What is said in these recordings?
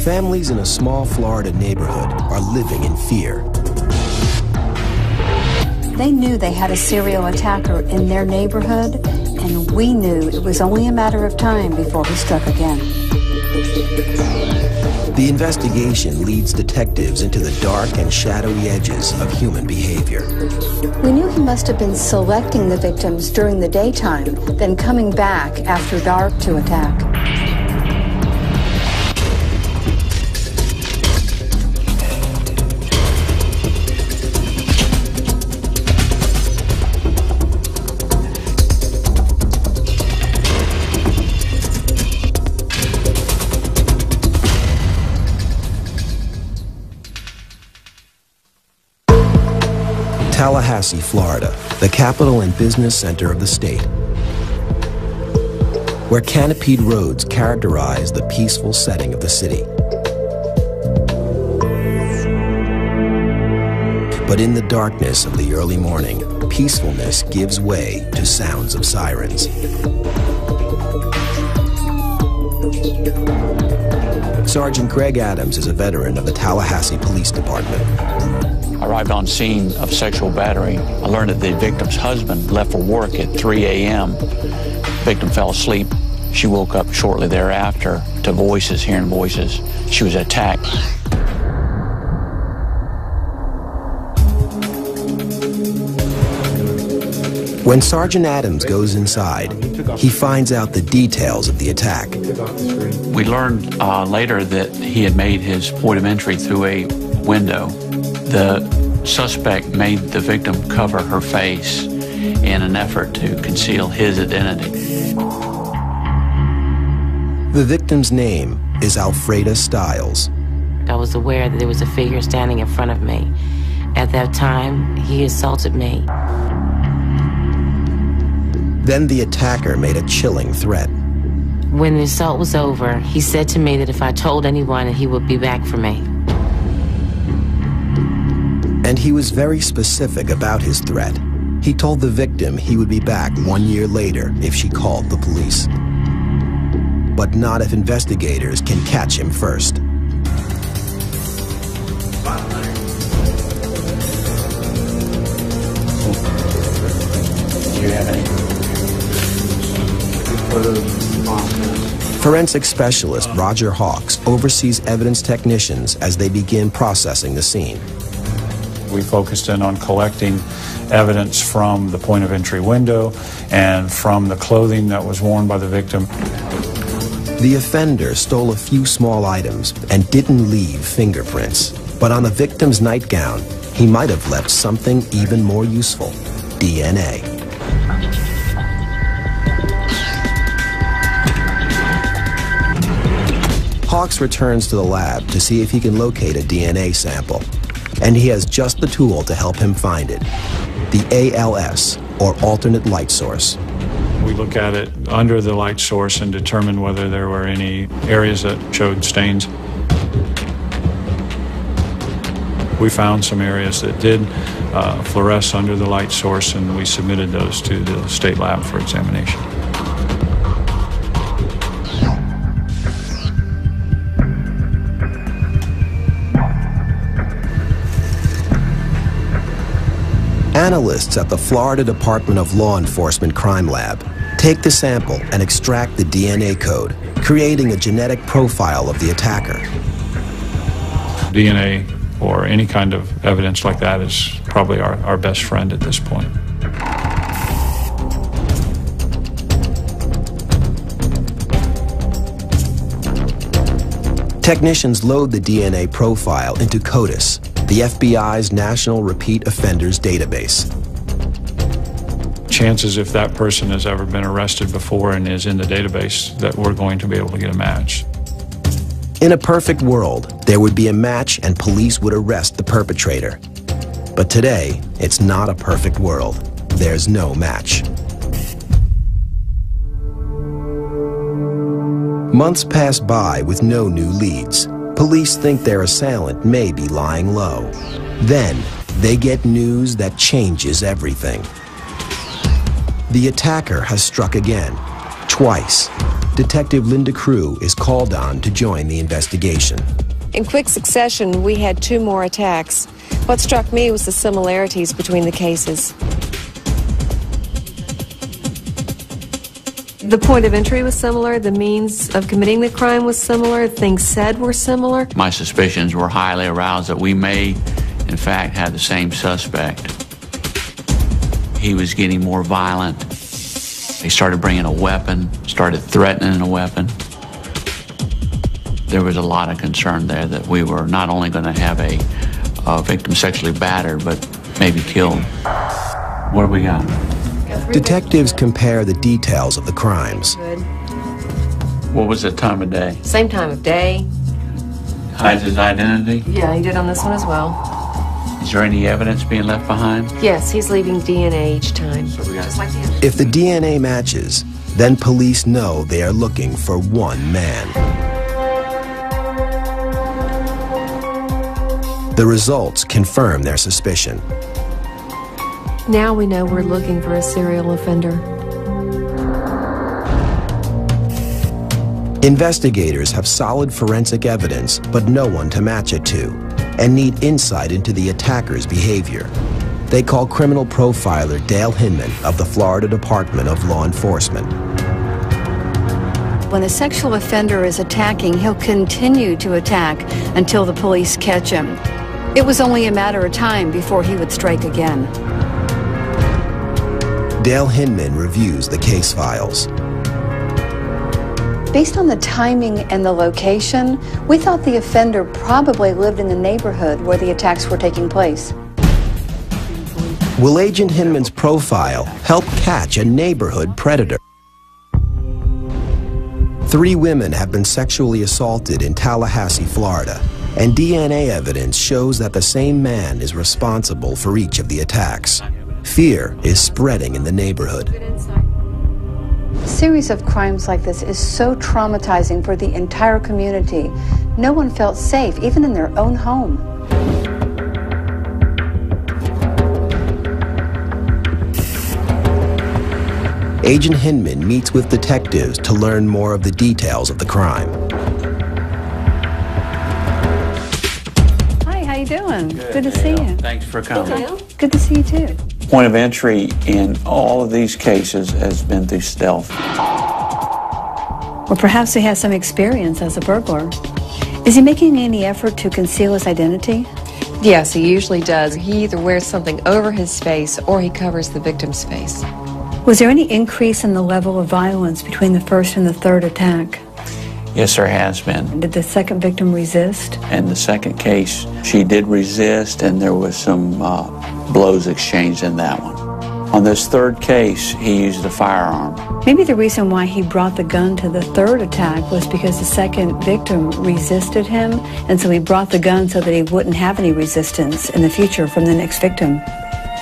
Families in a small Florida neighborhood are living in fear. They knew they had a serial attacker in their neighborhood, and we knew it was only a matter of time before he struck again. The investigation leads detectives into the dark and shadowy edges of human behavior. We knew he must have been selecting the victims during the daytime, then coming back after dark to attack. Tallahassee, Florida, the capital and business center of the state, where canopied roads characterize the peaceful setting of the city. But in the darkness of the early morning, peacefulness gives way to sounds of sirens. Sergeant Greg Adams is a veteran of the Tallahassee Police Department. I arrived on scene of sexual battery. I learned that the victim's husband left for work at 3 a.m. The victim fell asleep. She woke up shortly thereafter to voices, hearing voices. She was attacked. When Sergeant Adams goes inside, he finds out the details of the attack. We learned later that he had made his point of entry through a window. The suspect made the victim cover her face in an effort to conceal his identity. The victim's name is Alfreda Stiles. I was aware that there was a figure standing in front of me. At that time, he assaulted me. Then the attacker made a chilling threat. When the assault was over, he said to me that if I told anyone, he would be back for me. And he was very specific about his threat. He told the victim he would be back 1 year later if she called the police. But not if investigators can catch him first. Forensic specialist Roger Hawks oversees evidence technicians as they begin processing the scene. We focused in on collecting evidence from the point of entry window and from the clothing that was worn by the victim. The offender stole a few small items and didn't leave fingerprints. But on the victim's nightgown, he might have left something even more useful: DNA. Hawks returns to the lab to see if he can locate a DNA sample. And he has just the tool to help him find it: the ALS, or alternate light source. We look at it under the light source and determine whether there were any areas that showed stains. We found some areas that did fluoresce under the light source, and we submitted those to the state lab for examination. Analysts at the Florida Department of Law Enforcement Crime Lab take the sample and extract the DNA code, creating a genetic profile of the attacker. DNA or any kind of evidence like that is probably our best friend at this point. Technicians load the DNA profile into CODIS, the FBI's National Repeat Offenders Database. Chances, if that person has ever been arrested before and is in the database, that we're going to be able to get a match. In a perfect world, there would be a match and police would arrest the perpetrator. But today, it's not a perfect world. There's no match. Months pass by with no new leads. Police think their assailant may be lying low. Then, they get news that changes everything. The attacker has struck again, twice. Detective Linda Crew is called on to join the investigation. In quick succession, we had 2 more attacks. What struck me was the similarities between the cases. The point of entry was similar, the means of committing the crime was similar, things said were similar. My suspicions were highly aroused that we may, in fact, have the same suspect. He was getting more violent. He started bringing a weapon, started threatening a weapon. There was a lot of concern there that we were not only going to have a victim sexually battered, but maybe killed. What do we got? Detectives compare the details of the crimes. What was the time of day? Same time of day. Hides his identity? Yeah, he did on this one as well. Is there any evidence being left behind? Yes, he's leaving DNA each time. If the DNA matches, then police know they are looking for one man. The results confirm their suspicion. Now we know we're looking for a serial offender. Investigators have solid forensic evidence, but no one to match it to, and need insight into the attacker's behavior. They call criminal profiler Dale Hinman of the Florida Department of Law Enforcement. When a sexual offender is attacking, he'll continue to attack until the police catch him. It was only a matter of time before he would strike again. Dale Hinman reviews the case files. Based on the timing and the location, we thought the offender probably lived in the neighborhood where the attacks were taking place. Will Agent Hinman's profile help catch a neighborhood predator? 3 women have been sexually assaulted in Tallahassee, Florida, and DNA evidence shows that the same man is responsible for each of the attacks. Fear is spreading in the neighborhood. A series of crimes like this is so traumatizing for the entire community. No one felt safe, even in their own home. Agent Hinman meets with detectives to learn more of the details of the crime. Hi, how you doing? Good to see you. Thanks for coming. Good to see you too. Point of entry in all of these cases has been through stealth. Or perhaps he has some experience as a burglar. Is he making any effort to conceal his identity? Yes, he usually does. He either wears something over his face or he covers the victim's face. Was there any increase in the level of violence between the first and the third attack? Yes, there has been. Did the second victim resist? In the second case, she did resist, and there was some blows exchanged in that one. On this third case, he used a firearm. Maybe the reason why he brought the gun to the third attack was because the second victim resisted him, and so he brought the gun so that he wouldn't have any resistance in the future from the next victim.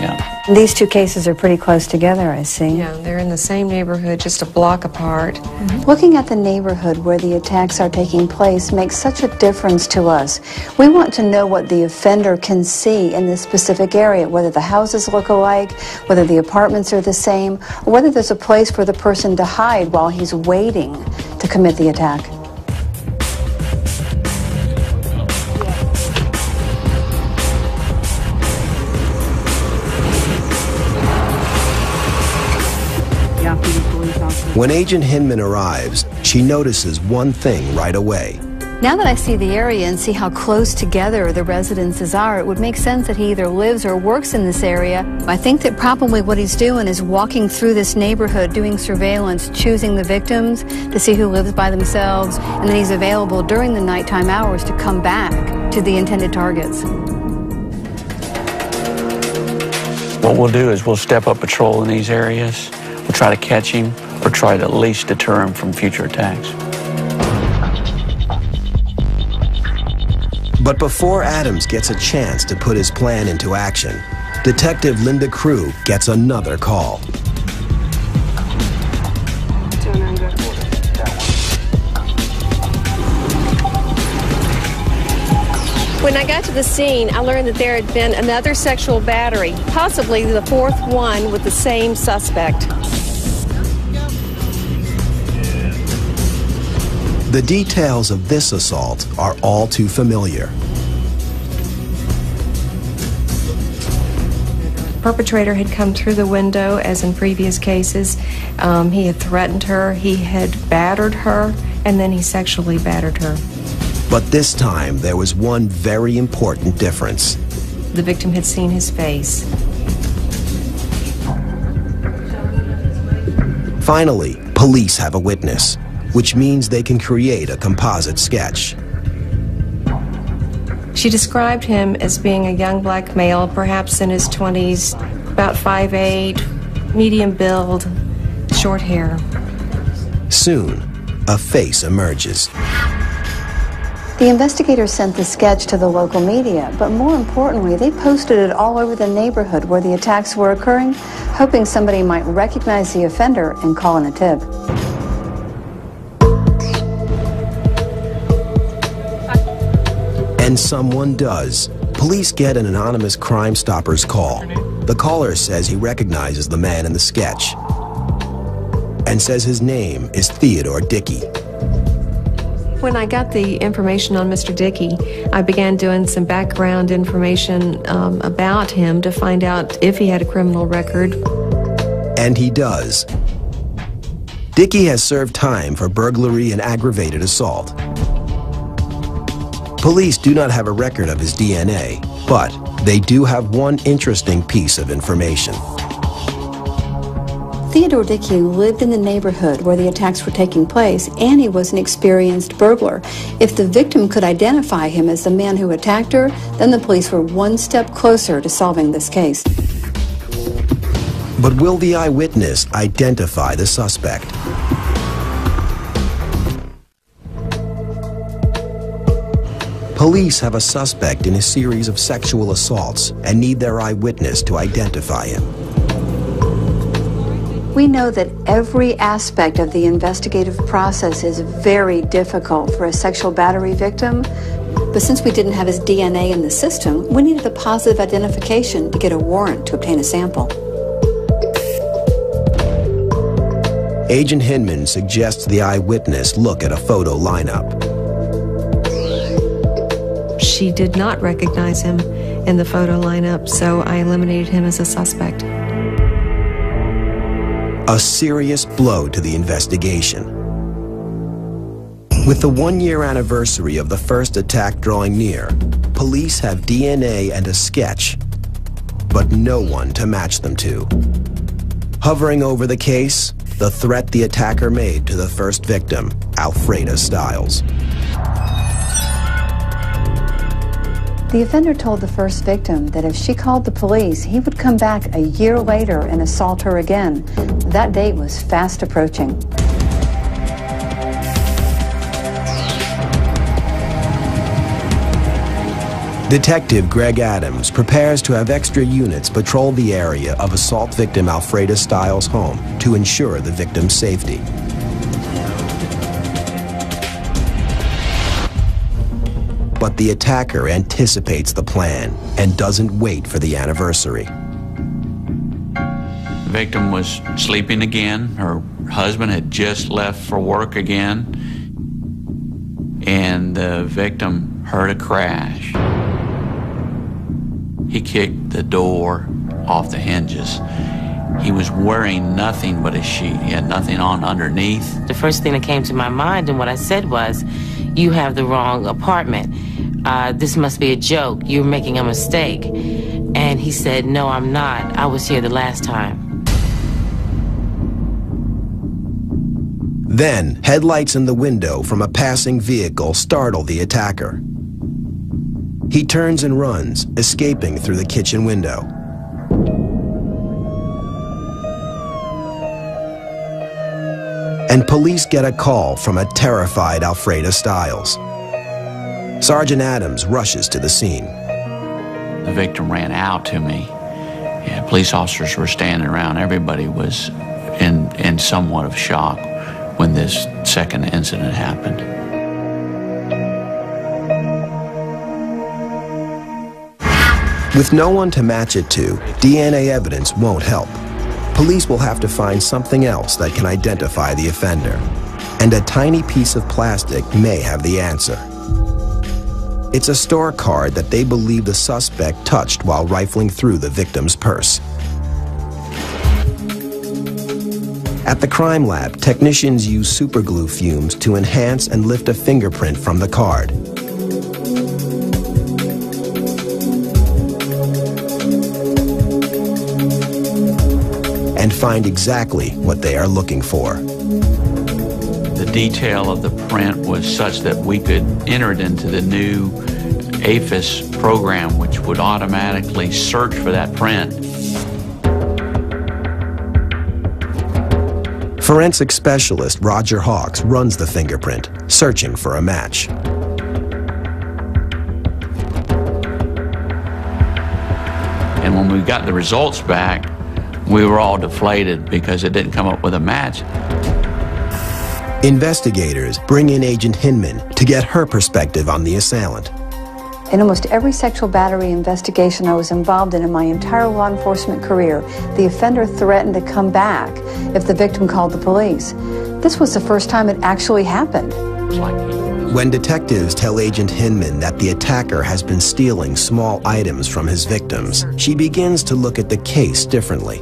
Yeah. These 2 cases are pretty close together, I see. Yeah, they're in the same neighborhood, just a block apart. Looking at the neighborhood where the attacks are taking place makes such a difference to us. We want to know what the offender can see in this specific area, whether the houses look alike, whether the apartments are the same, or whether there's a place for the person to hide while he's waiting to commit the attack. When Agent Hinman arrives, she notices one thing right away. Now that I see the area and see how close together the residences are, it would make sense that he either lives or works in this area. I think that probably what he's doing is walking through this neighborhood, doing surveillance, choosing the victims to see who lives by themselves, and then he's available during the nighttime hours to come back to the intended targets. What we'll do is we'll step up patrol in these areas. We'll try to catch him or try to at least deter him from future attacks. But before Adams gets a chance to put his plan into action, Detective Linda Crew gets another call. When I got to the scene, I learned that there had been another sexual battery, possibly the 4th one with the same suspect. The details of this assault are all too familiar. The perpetrator had come through the window, as in previous cases. He had threatened her, he had battered her, and then he sexually battered her. But this time, there was one very important difference. The victim had seen his face. Finally, police have a witness, which means they can create a composite sketch. She described him as being a young black male, perhaps in his 20s, about 5'8", medium build, short hair. Soon, a face emerges. The investigators sent the sketch to the local media, but more importantly, they posted it all over the neighborhood where the attacks were occurring, hoping somebody might recognize the offender and call in a tip. And someone does. Police get an anonymous Crime Stoppers call. The caller says he recognizes the man in the sketch and says his name is Theodore Dickey. When I got the information on Mr. Dickey, I began doing some background information about him to find out if he had a criminal record. And he does. Dickey has served time for burglary and aggravated assault. Police do not have a record of his DNA, but they do have one interesting piece of information. Theodore Dickey lived in the neighborhood where the attacks were taking place, and he was an experienced burglar. If the victim could identify him as the man who attacked her, then the police were one step closer to solving this case. But will the eyewitness identify the suspect? Police have a suspect in a series of sexual assaults and need their eyewitness to identify him. We know that every aspect of the investigative process is very difficult for a sexual battery victim, but since we didn't have his DNA in the system, we needed a positive identification to get a warrant to obtain a sample. Agent Hinman suggests the eyewitness look at a photo lineup. She did not recognize him in the photo lineup, so I eliminated him as a suspect. A serious blow to the investigation. With the one-year anniversary of the first attack drawing near, police have DNA and a sketch, but no one to match them to. Hovering over the case, the threat the attacker made to the first victim, Alfreda Stiles. The offender told the first victim that if she called the police, he would come back a year later and assault her again. That date was fast approaching. Detective Greg Adams prepares to have extra units patrol the area of assault victim Alfreda Stiles' home to ensure the victim's safety. But the attacker anticipates the plan and doesn't wait for the anniversary. The victim was sleeping again. Her husband had just left for work again, and the victim heard a crash. He kicked the door off the hinges. He was wearing nothing but a sheet. He had nothing on underneath. The first thing that came to my mind and what I said was, "You have the wrong apartment. This must be a joke. You're making a mistake." And he said, "No, I'm not. I was here the last time." Then, headlights in the window from a passing vehicle startle the attacker. He turns and runs, escaping through the kitchen window. And police get a call from a terrified Alfreda Stiles. Sergeant Adams rushes to the scene. The victim ran out to me. Yeah, police officers were standing around. Everybody was in somewhat of shock when this second incident happened. With no one to match it to, DNA evidence won't help. Police will have to find something else that can identify the offender. and a tiny piece of plastic may have the answer. It's a store card that they believe the suspect touched while rifling through the victim's purse. At the crime lab, technicians use superglue fumes to enhance and lift a fingerprint from the card. And find exactly what they are looking for. The detail of the print was such that we could enter it into the new APHIS program, which would automatically search for that print. Forensic specialist Roger Hawks runs the fingerprint, searching for a match. And when we got the results back, we were all deflated because it didn't come up with a match. Investigators bring in Agent Hinman to get her perspective on the assailant. In almost every sexual battery investigation I was involved in my entire law enforcement career, the offender threatened to come back if the victim called the police. This was the first time it actually happened. When detectives tell Agent Hinman that the attacker has been stealing small items from his victims, she begins to look at the case differently.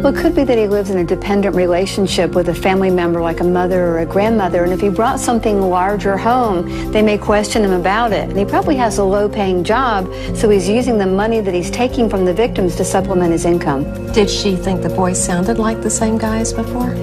Well, it could be that he lives in a dependent relationship with a family member like a mother or a grandmother, and if he brought something larger home, they may question him about it. And he probably has a low-paying job, so he's using the money that he's taking from the victims to supplement his income. Did she think the boy sounded like the same guy as before?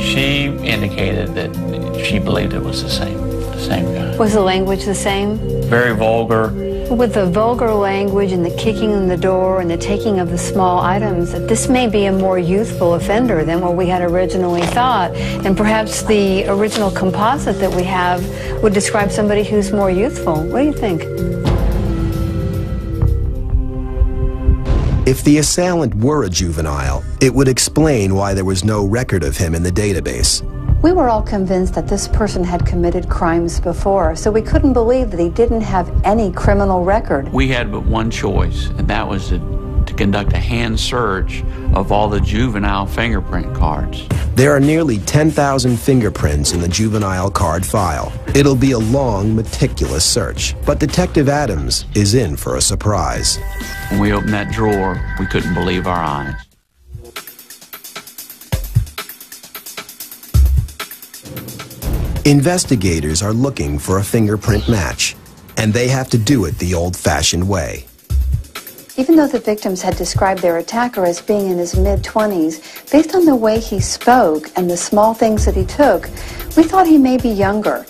She indicated that she believed it was the same guy. Was the language the same? Very vulgar. With the vulgar language and the kicking in the door and the taking of the small items, this may be a more youthful offender than what we had originally thought. And perhaps the original composite that we have would describe somebody who's more youthful. What do you think? If the assailant were a juvenile, it would explain why there was no record of him in the database. We were all convinced that this person had committed crimes before, so we couldn't believe that he didn't have any criminal record. We had but one choice, and that was to conduct a hand search of all the juvenile fingerprint cards. There are nearly 10,000 fingerprints in the juvenile card file. It'll be a long, meticulous search, but Detective Adams is in for a surprise. When we opened that drawer, we couldn't believe our eyes. Investigators are looking for a fingerprint match, and they have to do it the old-fashioned way. Even though the victims had described their attacker as being in his mid-20s, based on the way he spoke and the small things that he took, we thought he may be younger.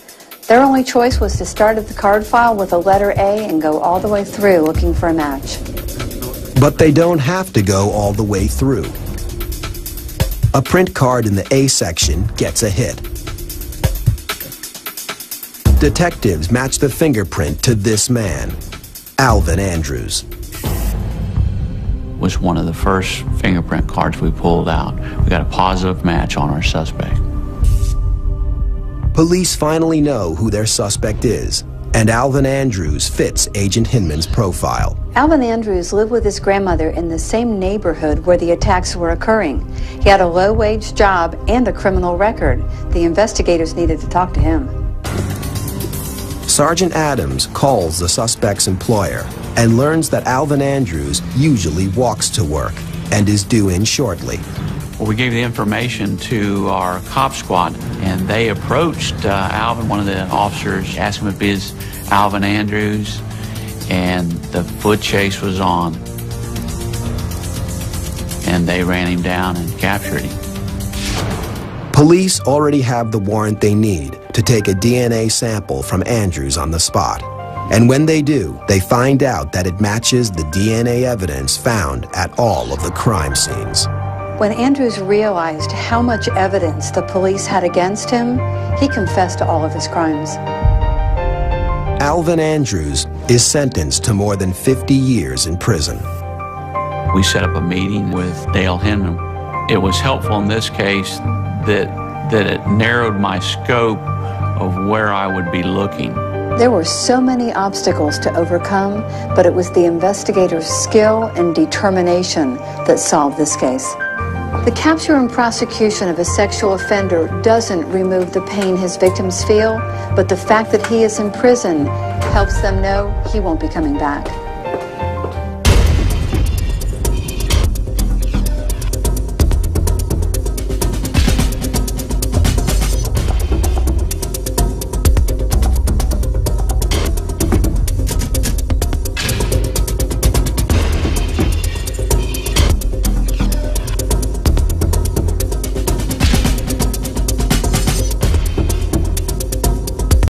Their only choice was to start at the card file with a letter A and go all the way through looking for a match. But they don't have to go all the way through. A print card in the A section gets a hit. Detectives match the fingerprint to this man, Alvin Andrews. Was one of the first fingerprint cards we pulled out. We got a positive match on our suspect. Police finally know who their suspect is, and Alvin Andrews fits Agent Hinman's profile. Alvin Andrews lived with his grandmother in the same neighborhood where the attacks were occurring. He had a low-wage job and a criminal record. The investigators needed to talk to him. Sergeant Adams calls the suspect's employer and learns that Alvin Andrews usually walks to work and is due in shortly. Well, we gave the information to our cop squad, and they approached Alvin, one of the officers, asked him if he is Alvin Andrews, and the foot chase was on. And they ran him down and captured him. Police already have the warrant they need to take a DNA sample from Andrews on the spot. And when they do, they find out that it matches the DNA evidence found at all of the crime scenes. When Andrews realized how much evidence the police had against him, he confessed to all of his crimes. Alvin Andrews is sentenced to more than 50 years in prison. We set up a meeting with Dale Hinman. It was helpful in this case that it narrowed my scope of where I would be looking. There were so many obstacles to overcome, but it was the investigators' skill and determination that solved this case. The capture and prosecution of a sexual offender doesn't remove the pain his victims feel, but the fact that he is in prison helps them know he won't be coming back.